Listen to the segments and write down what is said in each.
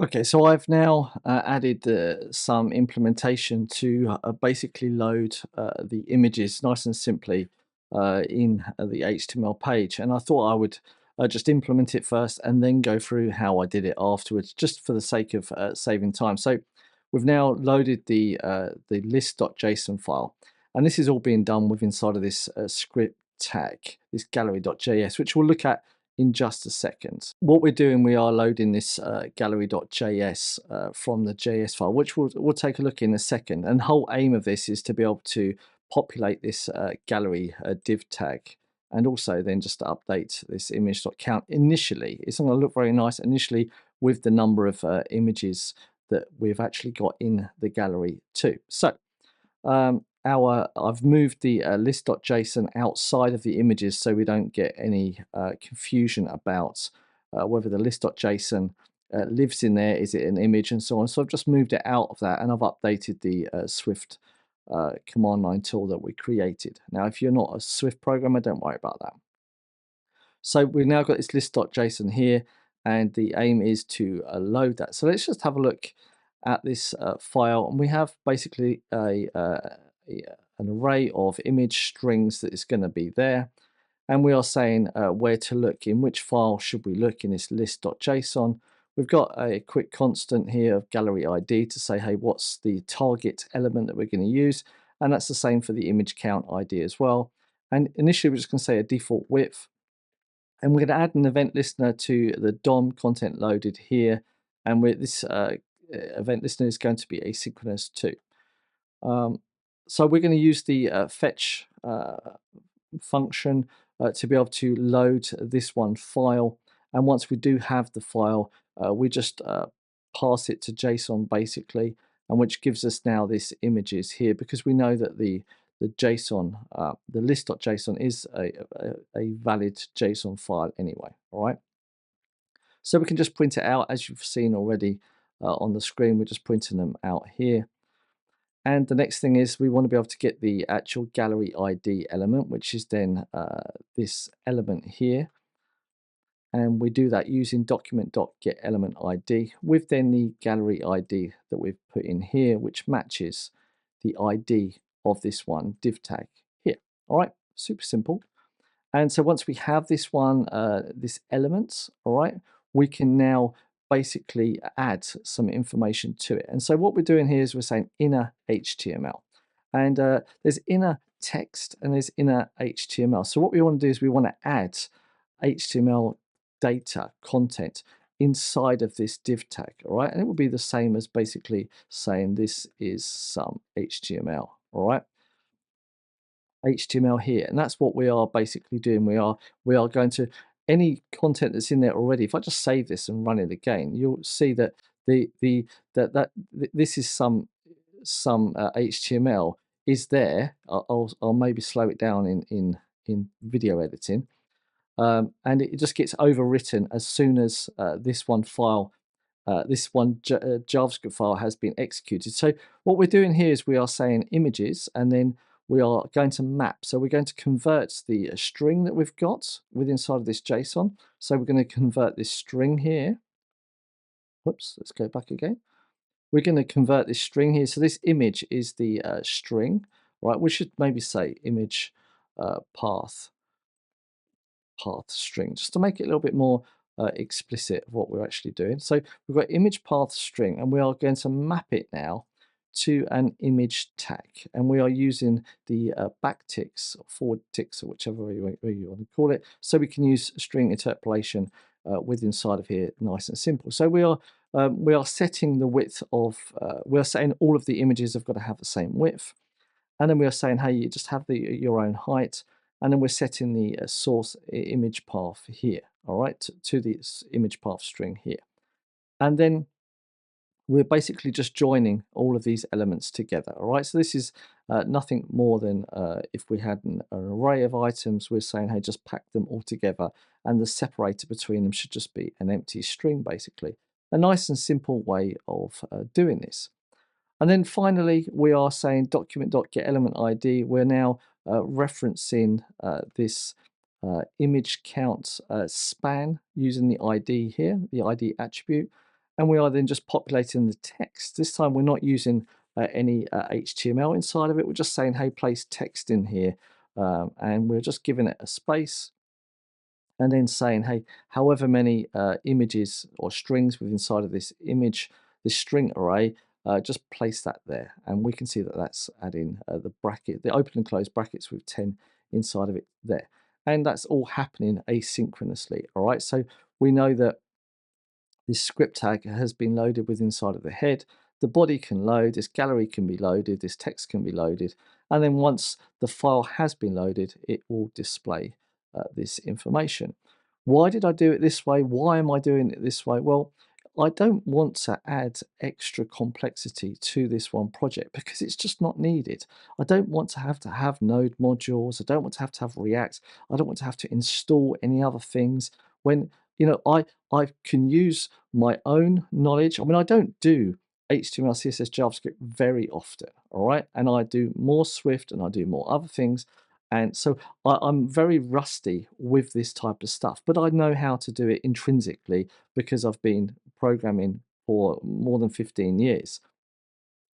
Okay, so I've now added some implementation to basically load the images nice and simply in the HTML page. And I thought I would just implement it first and then go through how I did it afterwards, just for the sake of saving time. So we've now loaded the list.json file, and this is all being done with inside of this script tag, this gallery.js, which we'll look at in just a second. What we're doing, we are loading this gallery.js from the JS file, which we'll take a look in a second. And the whole aim of this is to be able to populate this gallery div tag, and also then just to update this image.count initially. It's not going to look very nice initially with the number of images that we've actually got in the gallery too. So I've moved the list.json outside of the images so we don't get any confusion about whether the list.json lives in there, is it an image, and so on. So I've just moved it out of that, and I've updated the Swift command line tool that we created. Now, if you're not a Swift programmer, don't worry about that. So we've now got this list.json here, and the aim is to load that. So let's just have a look at this file, and we have basically an array of image strings that is going to be there, and we are saying where to look, in which file should we look in this list.json. We've got a quick constant here of gallery ID to say, hey, what's the target element that we're going to use, and that's the same for the image count ID as well. And initially we're just going to say a default width, and we're going to add an event listener to the DOM content loaded here, and this event listener is going to be asynchronous too. So we're going to use the fetch function to be able to load this one file, and once we do have the file, we just pass it to JSON basically, and which gives us now this images here, because we know that the JSON, the list.json is a valid JSON file anyway. All right, so we can just print it out as you've seen already on the screen. We're just printing them out here. And the next thing is we want to be able to get the actual gallery ID element, which is then this element here. And we do that using document.getElementID with then the gallery ID that we've put in here, which matches the ID of this one div tag here. All right, super simple. And so once we have this one, this element, all right, we can now basically add some information to it. And so what we're doing here is we're saying inner HTML. And there's inner text and there's inner HTML. So what we want to do is we want to add HTML data, content, inside of this div tag, all right? And it will be the same as basically saying this is some HTML, all right? HTML here, and that's what we are basically doing. We are going to, any content that's in there already, if I just save this and run it again, you'll see that this is some HTML is there. I'll maybe slow it down in video editing, and it just gets overwritten as soon as this one JavaScript file has been executed. So what we're doing here is we are saying images, and then we are going to map. So we're going to convert the string that we've got within inside of this JSON. So we're going to convert this string here. Whoops, let's go back again. We're going to convert this string here. So this image is the string, right? We should maybe say image path string, just to make it a little bit more explicit of what we're actually doing. So we've got image path string, and we are going to map it now to an image tag, and we are using the backticks or forward ticks, or whichever way you want to call it, so we can use string interpolation with inside of here, nice and simple. So we are setting the width of we are saying all of the images have got to have the same width, and then we are saying, hey, you just have your own height, and then we're setting the source image path here, all right, to the image path string here, and then we're basically just joining all of these elements together. All right, so this is nothing more than if we had an array of items, we're saying, hey, just pack them all together, and the separator between them should just be an empty string, basically. A nice and simple way of doing this. And then finally, we are saying document.getElementID. We're now referencing this image count span using the ID here, the ID attribute. and we are then just populating the text. This time we're not using any HTML inside of it. We're just saying, hey, place text in here, and we're just giving it a space, and then saying, hey, however many images or strings within inside of this image, this string array, just place that there. And we can see that that's adding the bracket, the open and close brackets with 10 inside of it there. And that's all happening asynchronously, all right? So we know that this script tag has been loaded with inside of the head. The body can load, this gallery can be loaded, this text can be loaded, and then once the file has been loaded, it will display this information. Why did I do it this way? Why am I doing it this way? Well, I don't want to add extra complexity to this one project because it's just not needed. I don't want to have node modules. I don't want to have React. I don't want to have to install any other things when I can use my own knowledge. I mean, I don't do HTML, CSS, JavaScript very often, all right? And I do more Swift and I do more other things. And so I'm very rusty with this type of stuff, but I know how to do it intrinsically because I've been programming for more than 15 years.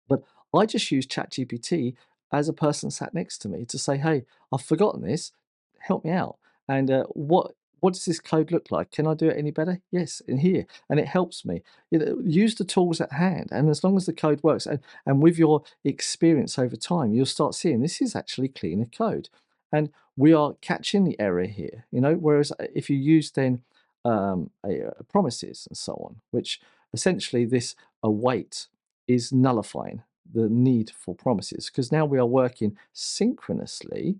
But I just use ChatGPT as a person sat next to me to say, "Hey, I've forgotten this. Help me out." And what does this code look like? Can I do it any better? Yes, in here, and it helps me. Use the tools at hand, and as long as the code works, and with your experience over time, you'll start seeing this is actually cleaner code, and we are catching the error here. Whereas if you use then promises and so on, which essentially this await is nullifying the need for promises because now we are working synchronously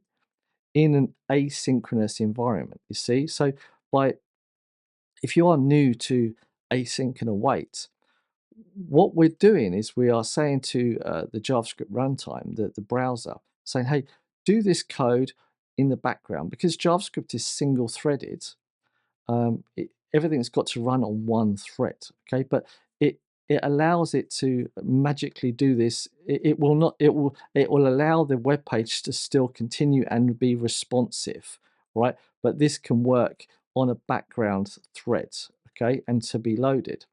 in an asynchronous environment. You see, so by if you are new to async and await, what we're doing is we are saying to the JavaScript runtime, the browser, saying, hey, do this code in the background because JavaScript is single threaded. Everything's got to run on one thread, okay? But it allows it to magically do this. It will not. It will allow the web page to still continue and be responsive, right? But this can work on a background thread, okay, and to be loaded.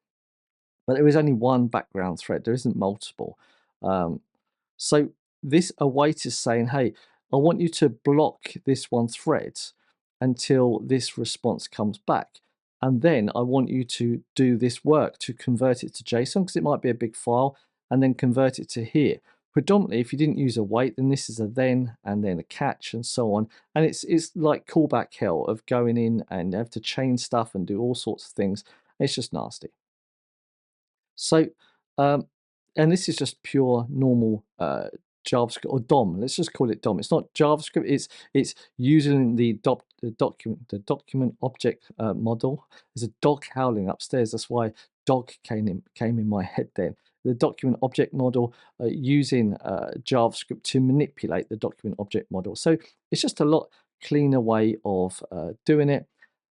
But there is only one background thread. There isn't multiple. Um, so this await is saying, hey, I want you to block this one thread until this response comes back. And then I want you to do this work to convert it to JSON because it might be a big file and then convert it to here. Predominantly, if you didn't use await, then this is a then and then a catch and so on. And it's like callback hell of going in and have to change stuff and do all sorts of things. It's just nasty. So, um, and this is just pure normal JavaScript or DOM. Let's just call it DOM. It's not JavaScript. It's using the document object model. There's a dog howling upstairs. That's why dog came in my head then. The document object model using JavaScript to manipulate the document object model. So it's just a lot cleaner way of doing it.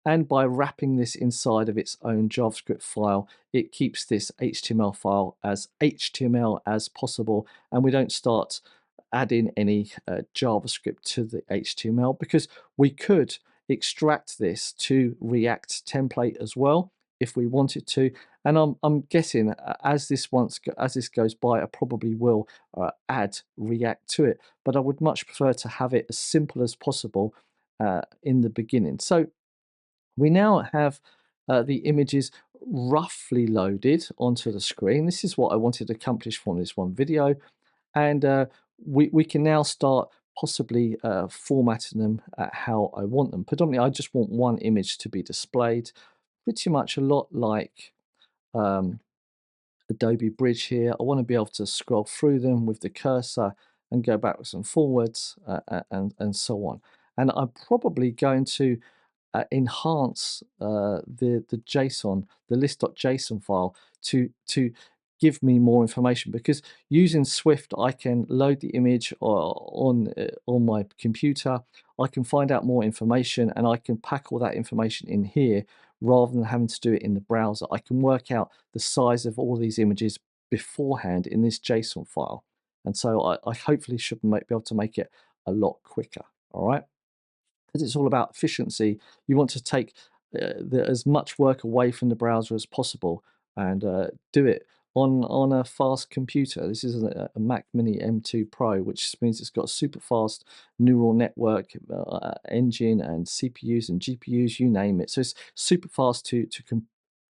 And by wrapping this inside of its own JavaScript file, it keeps this HTML file as HTML as possible, and we don't start adding any JavaScript to the HTML because we could extract this to React template as well if we wanted to. And I'm guessing as this goes by, I probably will add React to it, but I would much prefer to have it as simple as possible in the beginning. So we now have the images roughly loaded onto the screen. This is what I wanted to accomplish from this one video. And we can now start possibly formatting them at how I want them. Predominantly, I just want one image to be displayed, pretty much a lot like um, Adobe Bridge here. I want to be able to scroll through them with the cursor and go backwards and forwards and so on. And I'm probably going to enhance the JSON, the list.json file to give me more information because using Swift, I can load the image on my computer. I can find out more information and I can pack all that information in here rather than having to do it in the browser. I can work out the size of all these images beforehand in this JSON file. And so I hopefully should be able to make it a lot quicker. All right. Because it's all about efficiency. You want to take as much work away from the browser as possible. and do it on a fast computer. This is a Mac Mini M2 Pro, which means it's got a super fast neural network engine and CPUs and GPUs, you name it. So it's super fast to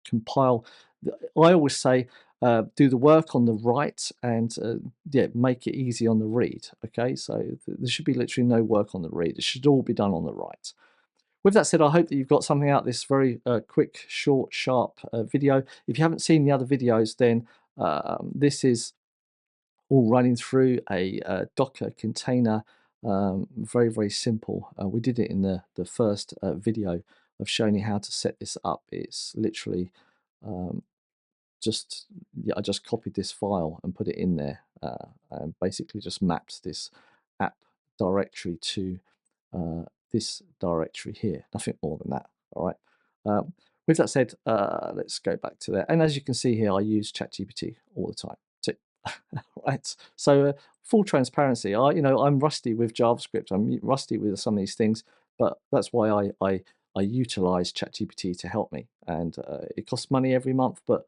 compile. I always say do the work on the write and yeah, make it easy on the read. Okay, so there should be literally no work on the read. It should all be done on the write. With that said, I hope that you've got something out of this very quick, short, sharp video. If you haven't seen the other videos, then this is all running through a Docker container. Very, very simple. We did it in the first video of showing you how to set this up. It's literally um, just, yeah, I just copied this file and put it in there, and basically just mapped this app directory to this directory here. Nothing more than that. All right. With that said, let's go back to there. And as you can see here, I use ChatGPT all the time. So, right. So, full transparency. I'm rusty with JavaScript. I'm rusty with some of these things, but that's why I utilize ChatGPT to help me. And it costs money every month, but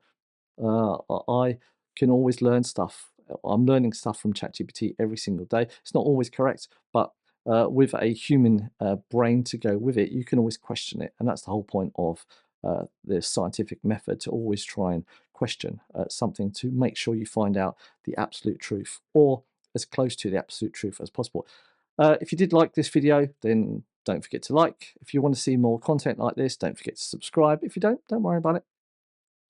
I can always learn stuff. I'm learning stuff from ChatGPT every single day. It's not always correct, but with a human brain to go with it, you can always question it, and that's the whole point of the scientific method, to always try and question something to make sure you find out the absolute truth, or as close to the absolute truth as possible. If you did like this video, then don't forget to like. If you want to see more content like this, don't forget to subscribe. If you don't worry about it.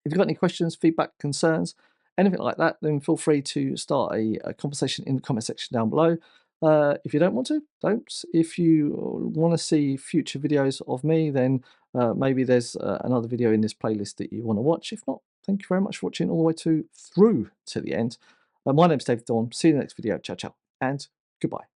If you've got any questions, feedback, concerns, anything like that, then feel free to start a conversation in the comment section down below. If you don't want to, don't. If you want to see future videos of me, then maybe there's another video in this playlist that you want to watch. If not, thank you very much for watching all the way through to the end. My name's David Dawn. See you in the next video. Ciao, ciao, and goodbye.